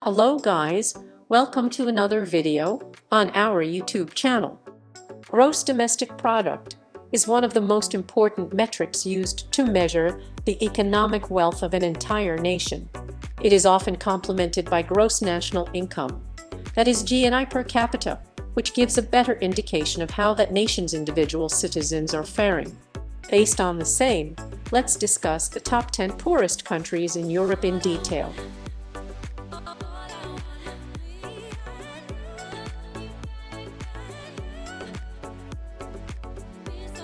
Hello guys, welcome to another video on our YouTube channel. Gross domestic product is one of the most important metrics used to measure the economic wealth of an entire nation. It is often complemented by gross national income, that is GNI per capita, which gives a better indication of how that nation's individual citizens are faring. Based on the same, let's discuss the top 10 poorest countries in Europe in detail.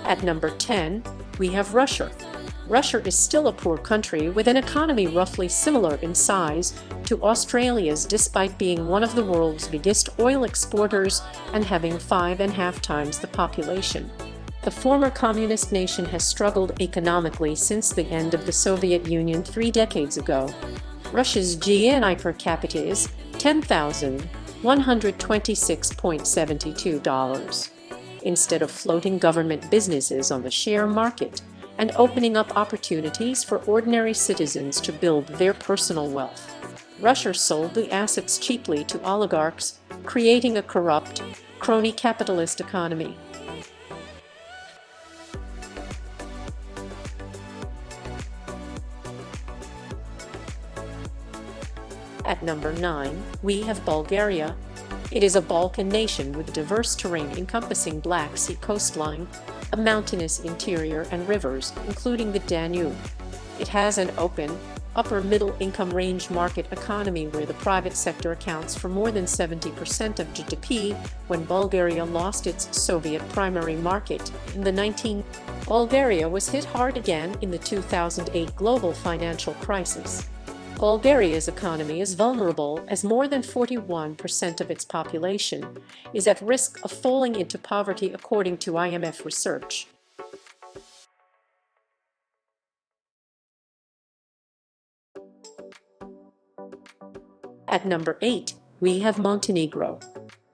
At number 10, we have Russia. Russia is still a poor country with an economy roughly similar in size to Australia's despite being one of the world's biggest oil exporters and having 5.5 times the population. The former communist nation has struggled economically since the end of the Soviet Union 3 decades ago. Russia's GNI per capita is $10,126.72. Instead of floating government businesses on the share market and opening up opportunities for ordinary citizens to build their personal wealth, Russia sold the assets cheaply to oligarchs, creating a corrupt, crony capitalist economy. At number 9, we have Bulgaria. It is a Balkan nation with diverse terrain encompassing Black Sea coastline, a mountainous interior and rivers, including the Danube. It has an open, upper-middle income range market economy where the private sector accounts for more than 70% of GDP when Bulgaria lost its Soviet primary market in the 19th. Bulgaria was hit hard again in the 2008 global financial crisis. Bulgaria's economy is vulnerable as more than 41% of its population is at risk of falling into poverty according to IMF research. At number 8, we have Montenegro.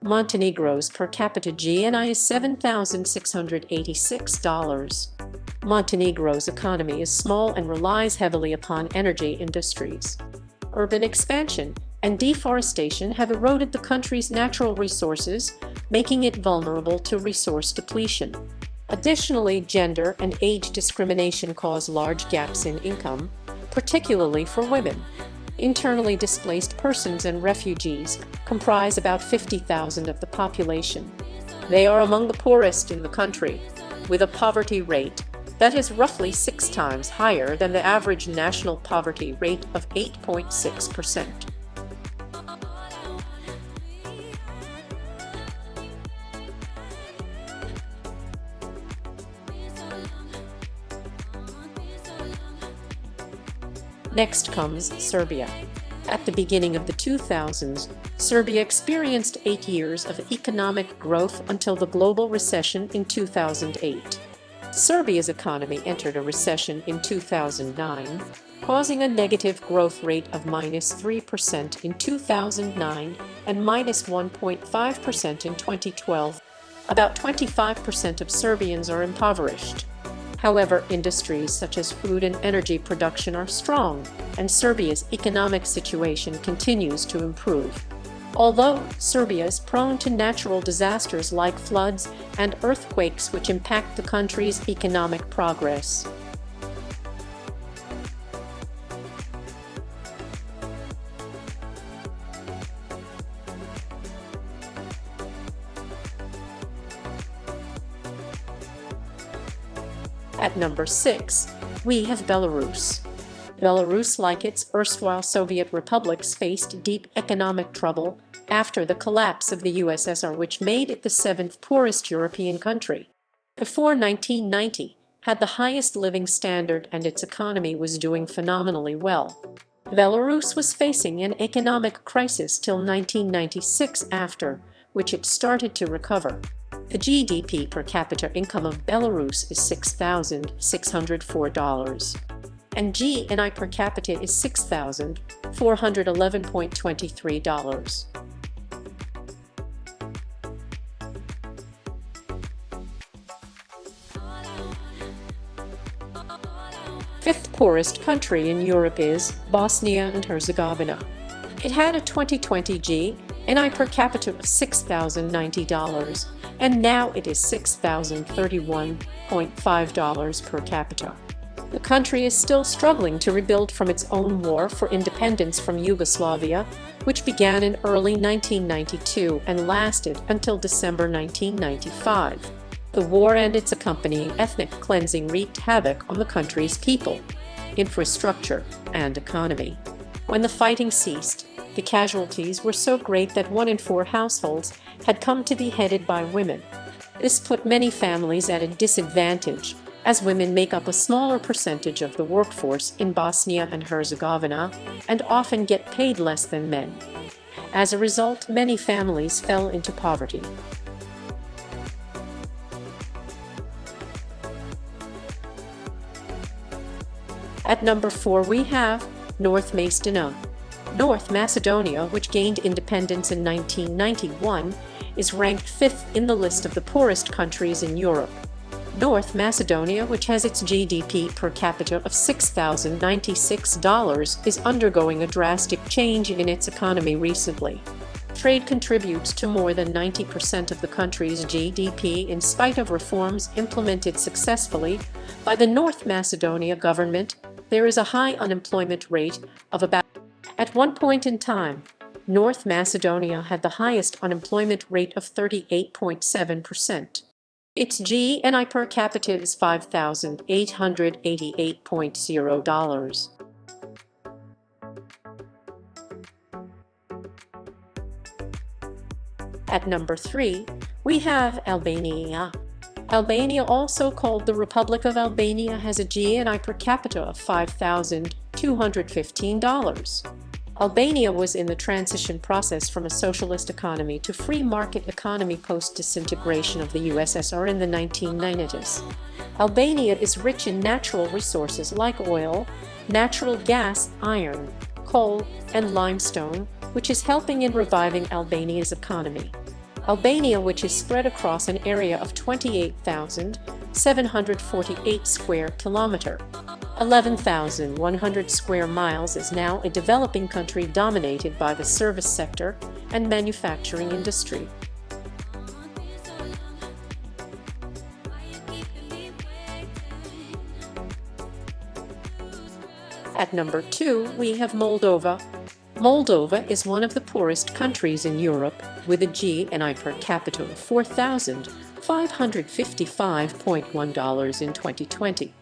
Montenegro's per capita GNI is $7,686. Montenegro's economy is small and relies heavily upon energy industries. Urban expansion and deforestation have eroded the country's natural resources, making it vulnerable to resource depletion. Additionally, gender and age discrimination cause large gaps in income, particularly for women. Internally displaced persons and refugees comprise about 50,000 of the population. They are among the poorest in the country, with a poverty rate that is roughly 6 times higher than the average national poverty rate of 8.6%. Next comes Serbia. At the beginning of the 2000s, Serbia experienced 8 years of economic growth until the global recession in 2008. Serbia's economy entered a recession in 2009, causing a negative growth rate of -3% in 2009 and -1.5% in 2012. About 25% of Serbians are impoverished. However, industries such as food and energy production are strong, and Serbia's economic situation continues to improve. Although Serbia is prone to natural disasters like floods and earthquakes which impact the country's economic progress. At number 6, we have Belarus. Belarus, like its erstwhile Soviet republics, faced deep economic trouble after the collapse of the USSR, which made it the 7th poorest European country. Before 1990, had the highest living standard and its economy was doing phenomenally well. Belarus was facing an economic crisis till 1996, after which it started to recover. The GDP per capita income of Belarus is $6,604. And GNI per capita is $6,411.23. Fifth poorest country in Europe is Bosnia and Herzegovina. It had a 2020 GNI per capita of $6,090, and now it is $6,031.5 per capita. The country is still struggling to rebuild from its own war for independence from Yugoslavia, which began in early 1992 and lasted until December 1995. The war and its accompanying ethnic cleansing wreaked havoc on the country's people, infrastructure, and economy. When the fighting ceased, the casualties were so great that 1 in 4 households had come to be headed by women. This put many families at a disadvantage, as women make up a smaller percentage of the workforce in Bosnia and Herzegovina and often get paid less than men. As a result, many families fell into poverty. At number 4 we have North Macedonia. North Macedonia, which gained independence in 1991, is ranked 5th in the list of the poorest countries in Europe. North Macedonia, which has its GDP per capita of $6,096, is undergoing a drastic change in its economy recently. Trade contributes to more than 90% of the country's GDP in spite of reforms implemented successfully by the North Macedonia government. There is a high unemployment rate of about. At one point in time, North Macedonia had the highest unemployment rate of 38.7%. Its GNI per capita is $5,888.0. At number 3, we have Albania. Albania, also called the Republic of Albania, has a GNI per capita of $5,215. Albania was in the transition process from a socialist economy to free market economy post-disintegration of the USSR in the 1990s. Albania is rich in natural resources like oil, natural gas, iron, coal, and limestone, which is helping in reviving Albania's economy. Albania, which is spread across an area of 28,748 square kilometers, 11,100 square miles, is now a developing country dominated by the service sector and manufacturing industry. At number 2, we have Moldova. Moldova is one of the poorest countries in Europe, with a GNI per capita of $4,555.1 in 2020.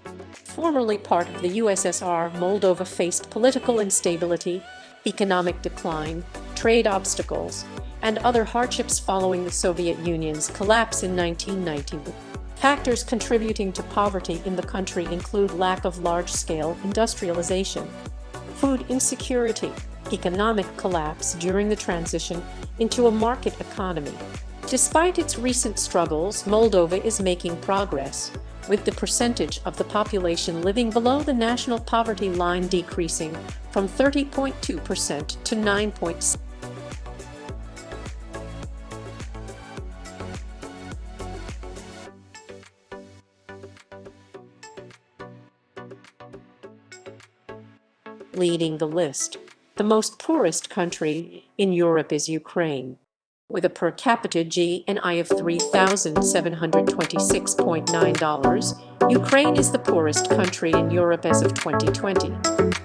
Formerly part of the USSR, Moldova faced political instability, economic decline, trade obstacles, and other hardships following the Soviet Union's collapse in 1991. Factors contributing to poverty in the country include lack of large-scale industrialization, food insecurity, economic collapse during the transition into a market economy. Despite its recent struggles, Moldova is making progress, with the percentage of the population living below the national poverty line decreasing from 30.2% to 9.6%. Leading the list, the most poorest country in Europe is Ukraine. With a per capita GNI of $3,726.9, Ukraine is the poorest country in Europe as of 2020.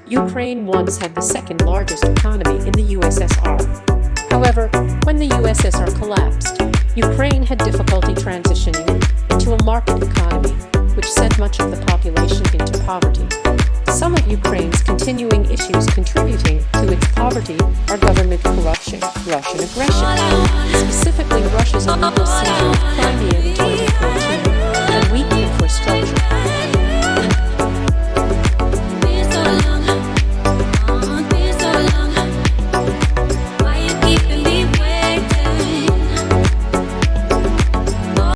Ukraine once had the second largest economy in the USSR. However, when the USSR collapsed, Ukraine had difficulty transitioning into a market economy, which sent much of the population into poverty. Some of Ukraine's continuing issues contributing to its poverty are government corruption, Russian aggression, specifically Russia's illegal seizure